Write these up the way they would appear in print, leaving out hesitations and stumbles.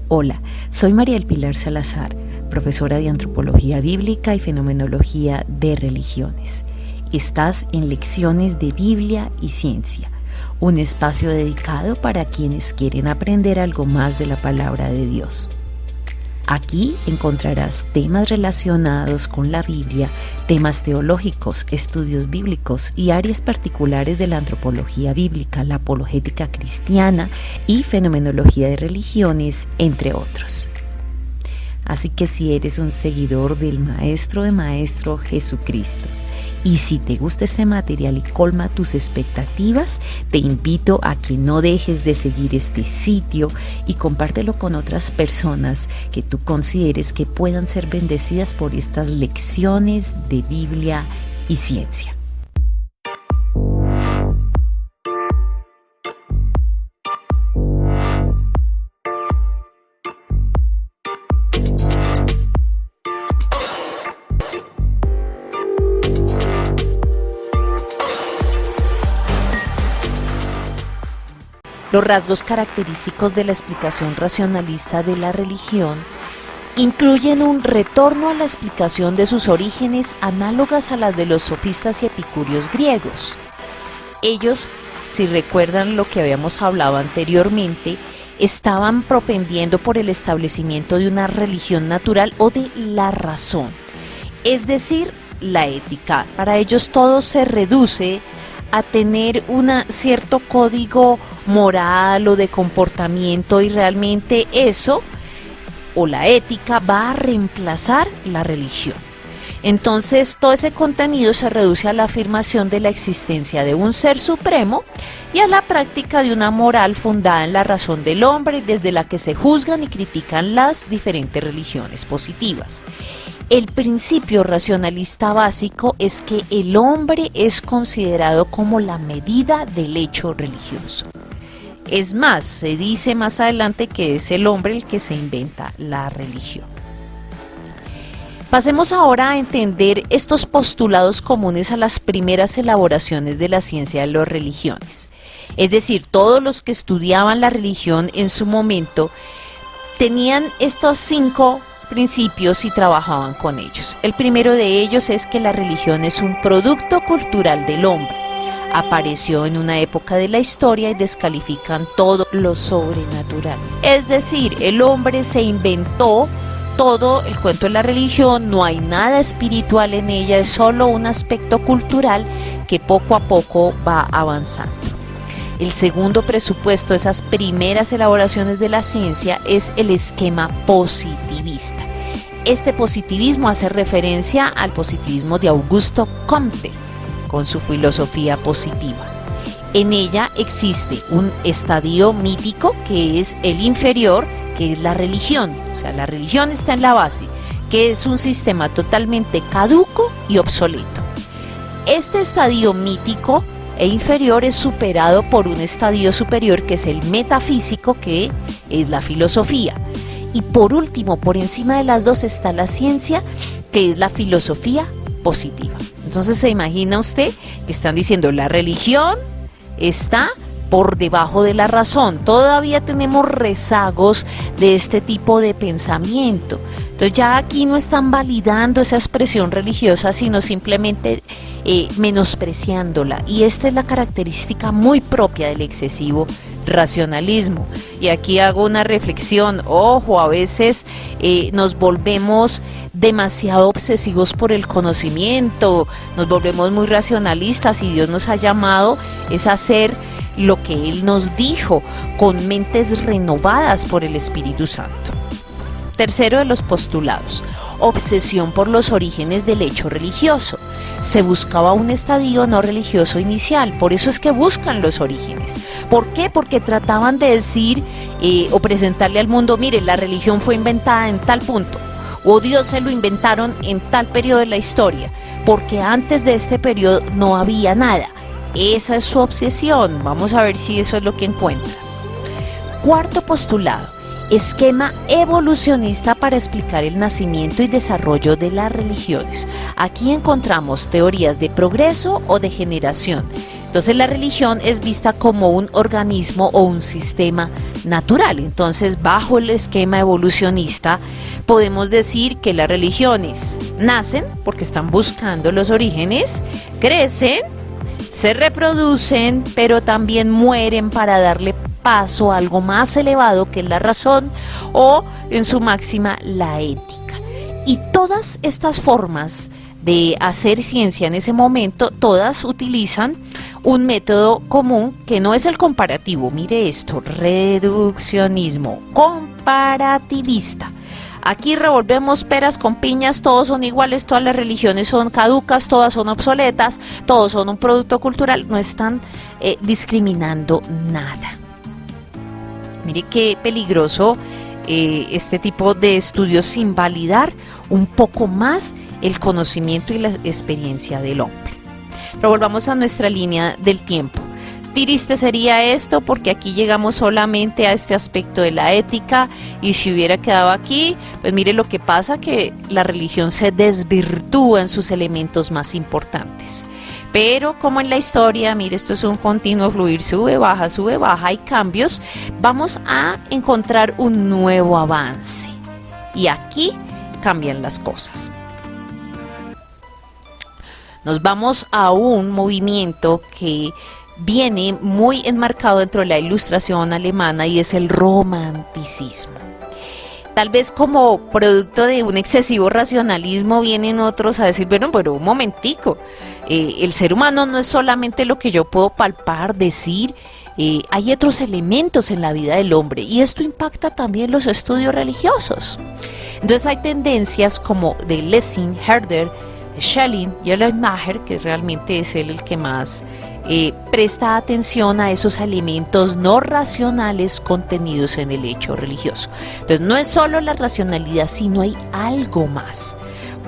Hola, soy María del Pilar Salazar, profesora de Antropología Bíblica y Fenomenología de Religiones. Estás en Lecciones de Biblia y Ciencia, un espacio dedicado para quienes quieren aprender algo más de la palabra de Dios. Aquí encontrarás temas relacionados con la Biblia, temas teológicos, estudios bíblicos y áreas particulares de la antropología bíblica, la apologética cristiana y fenomenología de religiones, entre otros. Así que si eres un seguidor del Maestro de Maestros Jesucristo y si te gusta este material y colma tus expectativas, te invito a que no dejes de seguir este sitio y compártelo con otras personas que tú consideres que puedan ser bendecidas por estas lecciones de Biblia y ciencia. Los rasgos característicos de la explicación racionalista de la religión incluyen un retorno a la explicación de sus orígenes análogas a las de los sofistas y epicúreos griegos. Ellos, si recuerdan lo que habíamos hablado anteriormente, estaban propendiendo por el establecimiento de una religión natural o de la razón, es decir, la ética. Para ellos todo se reduce a tener un cierto código moral o de comportamiento, y realmente eso o la ética va a reemplazar la religión. Entonces todo ese contenido se reduce a la afirmación de la existencia de un ser supremo y a la práctica de una moral fundada en la razón del hombre, desde la que se juzgan y critican las diferentes religiones positivas. El principio racionalista básico es que el hombre es considerado como la medida del hecho religioso. Es más, se dice más adelante que es el hombre el que se inventa la religión. Pasemos ahora a entender estos postulados comunes a las primeras elaboraciones de la ciencia de las religiones. Es decir, todos los que estudiaban la religión en su momento tenían estos 5 principios y trabajaban con ellos. El primero de ellos es que la religión es un producto cultural del hombre. Apareció en una época de la historia y descalifican todo lo sobrenatural. Es decir, el hombre se inventó todo el cuento de la religión, no hay nada espiritual en ella, es solo un aspecto cultural que poco a poco va avanzando. El segundo presupuesto de esas primeras elaboraciones de la ciencia es el esquema positivista. Este positivismo hace referencia al positivismo de Augusto Comte, con su filosofía positiva. En ella existe un estadio mítico que es el inferior, que es la religión. O sea, la religión está en la base, que es un sistema totalmente caduco y obsoleto. Este estadio mítico e inferior es superado por un estadio superior, que es el metafísico, que es la filosofía. Y por último, por encima de las dos, está la ciencia, que es la filosofía positiva. Entonces se imagina usted que están diciendo la religión está por debajo de la razón. Todavía tenemos rezagos de este tipo de pensamiento. Entonces ya aquí no están validando esa expresión religiosa, sino simplemente menospreciándola. Y esta es la característica muy propia del excesivo racionalismo. Y aquí hago una reflexión: ojo, a veces nos volvemos demasiado obsesivos por el conocimiento, nos volvemos muy racionalistas, y Dios nos ha llamado es a hacer lo que Él nos dijo, con mentes renovadas por el Espíritu Santo. Tercero de los postulados: obsesión por los orígenes del hecho religioso. Se buscaba un estadio no religioso inicial, por eso es que buscan los orígenes. ¿Por qué? Porque trataban de decir o presentarle al mundo: mire, la religión fue inventada en tal punto, o Dios se lo inventaron en tal periodo de la historia, porque antes de este periodo no había nada. Esa es su obsesión. Vamos a ver si eso es lo que encuentra. Cuarto postulado: esquema evolucionista para explicar el nacimiento y desarrollo de las religiones. Aquí encontramos teorías de progreso o degeneración, Entonces la religión es vista como un organismo o un sistema natural. Entonces, bajo el esquema evolucionista, podemos decir que las religiones nacen porque están buscando los orígenes, crecen, se reproducen, pero también mueren para darle paso a algo más elevado que es la razón o, en su máxima, la ética. Y todas estas formas de hacer ciencia en ese momento, todas utilizan un método común que no es el comparativo. Mire esto, reduccionismo comparativista. Aquí revolvemos peras con piñas, todos son iguales, todas las religiones son caducas, todas son obsoletas, todos son un producto cultural, no están discriminando nada. Mire qué peligroso este tipo de estudios sin validar un poco más el conocimiento y la experiencia del hombre. Pero volvamos a nuestra línea del tiempo. Triste sería esto porque aquí llegamos solamente a este aspecto de la ética y si hubiera quedado aquí, pues mire lo que pasa, que la religión se desvirtúa en sus elementos más importantes. Pero como en la historia, mire, esto es un continuo fluir, sube, baja, hay cambios, vamos a encontrar un nuevo avance. Y aquí cambian las cosas. Nos vamos a un movimiento que viene muy enmarcado dentro de la Ilustración alemana y es el romanticismo. Tal vez como producto de un excesivo racionalismo vienen otros a decir, bueno, pero un momentico, el ser humano no es solamente lo que yo puedo palpar, decir, hay otros elementos en la vida del hombre y esto impacta también los estudios religiosos. Entonces hay tendencias como de Lessing, Herder, Schelling y Erlenmeyer, que realmente es él el que más presta atención a esos elementos no racionales contenidos en el hecho religioso. Entonces no es solo la racionalidad, sino hay algo más.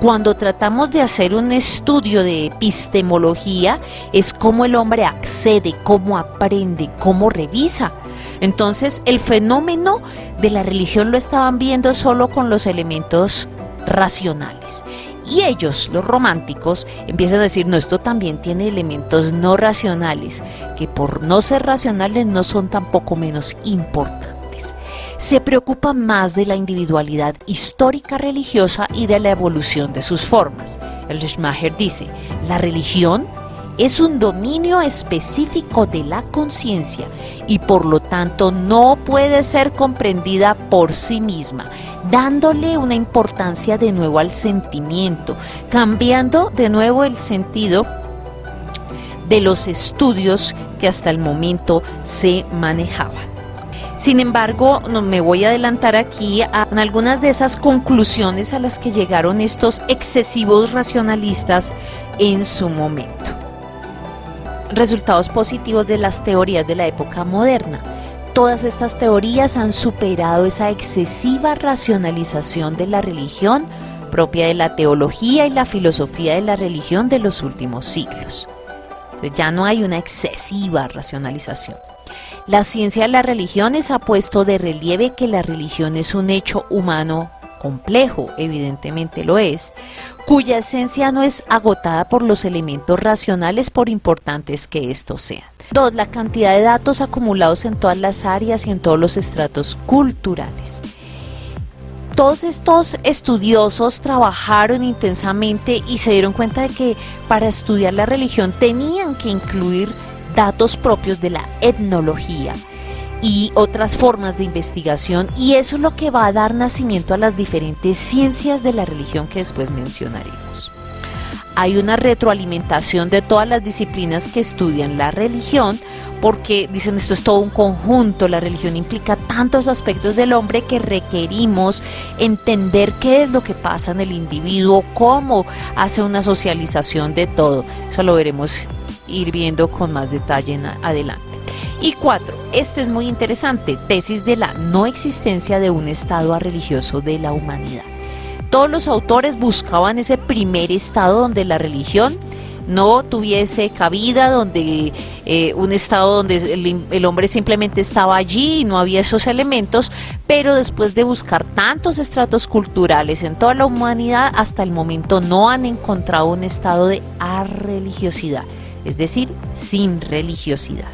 Cuando tratamos de hacer un estudio de epistemología, es cómo el hombre accede, cómo aprende, cómo revisa. Entonces el fenómeno de la religión lo estaban viendo solo con los elementos racionales. Y ellos, los románticos, empiezan a decir, no, esto también tiene elementos no racionales, que por no ser racionales no son tampoco menos importantes. Se preocupan más de la individualidad histórica religiosa y de la evolución de sus formas. Erlenmeyer dice, la religión es un dominio específico de la conciencia y por lo tanto no puede ser comprendida por sí misma, dándole una importancia de nuevo al sentimiento, cambiando de nuevo el sentido de los estudios que hasta el momento se manejaban. Sin embargo, no me voy a adelantar aquí a algunas de esas conclusiones a las que llegaron estos excesivos racionalistas en su momento. Resultados positivos de las teorías de la época moderna. Todas estas teorías han superado esa excesiva racionalización de la religión propia de la teología y la filosofía de la religión de los últimos siglos. Entonces ya no hay una excesiva racionalización. La ciencia de las religiones ha puesto de relieve que la religión es un hecho humano complejo, evidentemente lo es, cuya esencia no es agotada por los elementos racionales por importantes que estos sean. 2. La cantidad de datos acumulados en todas las áreas y en todos los estratos culturales. Todos estos estudiosos trabajaron intensamente y se dieron cuenta de que para estudiar la religión tenían que incluir datos propios de la etnología y otras formas de investigación, y eso es lo que va a dar nacimiento a las diferentes ciencias de la religión que después mencionaremos. Hay una retroalimentación de todas las disciplinas que estudian la religión, porque dicen esto es todo un conjunto, la religión implica tantos aspectos del hombre que requerimos entender qué es lo que pasa en el individuo, cómo hace una socialización de todo. Eso lo veremos ir viendo con más detalle en adelante. Y 4, este es muy interesante, tesis de la no existencia de un estado religioso de la humanidad. Todos los autores buscaban ese primer estado donde la religión no tuviese cabida, donde un estado donde el hombre simplemente estaba allí y no había esos elementos, pero después de buscar tantos estratos culturales en toda la humanidad, hasta el momento no han encontrado un estado de arreligiosidad. es decir, sin religiosidad.